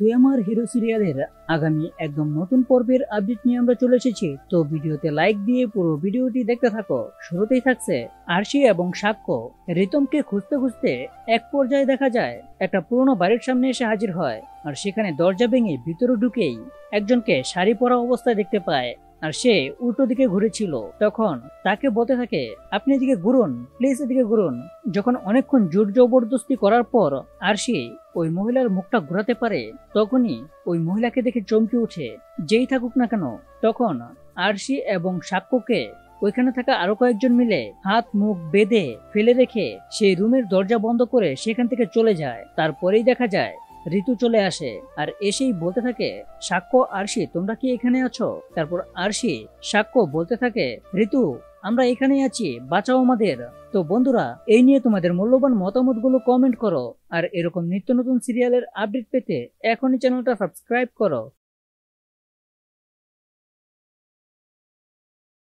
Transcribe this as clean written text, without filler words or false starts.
তুই আমার হিরো সিরিয়ালের আগামী একদম নতুন পর্বের আপডেট নিয়ে আমরা চলে এসেছি। তো ভিডিওতে লাইক দিয়ে পুরো ভিডিওটি দেখতে থাকো। শুরুতেই থাকছে আরশি এবং সাক্ষ্য রিতমকে খুঁজতে খুঁজতে এক পর্যায়ে দেখা যায় একটা পুরোনো বাড়ির সামনে এসে হাজির হয়, আর সেখানে দরজা ভেঙে ভিতরে ঢুকেই একজনকে শাড়ি পরা অবস্থায় দেখতে পায়। আর সে উল্টো দিকে ঘুরেছিল। তখন তাকে বলতে থাকে, আপনি এদিকে ঘুরুন, প্লিজ এদিকে ঘুরুন। যখন অনেকক্ষণ জোর জবরদস্তি করার পর আরশি ওই মহিলার মুখটা ঘোরাতে পারে, তখনই ওই মহিলাকে দেখে চমকে উঠে। যেই থাকুক না কেন, তখন আরশি এবং সাক্ষ্যকে ওইখানে থাকা আরো কয়েকজন মিলে হাত মুখ বেঁধে ফেলে রেখে সেই রুমের দরজা বন্ধ করে সেখান থেকে চলে যায়। তারপরেই দেখা যায় ঋতু চলে আসে, আর এসেই বলতে থাকে, সাক্ষ্য আরশি তোমরা কি এখানে আছো? তারপর আরশি সাক্ষ্য বলতে থাকে, ঋতু আমরা এখানেই আছি, বাঁচাও আমাদের। তো বন্ধুরা, এই নিয়ে তোমাদের মূল্যবান মতামতগুলো কমেন্ট করো, আর এরকম নিত্য নতুন সিরিয়ালের আপডেট পেতে এখনই চ্যানেলটা সাবস্ক্রাইব করো।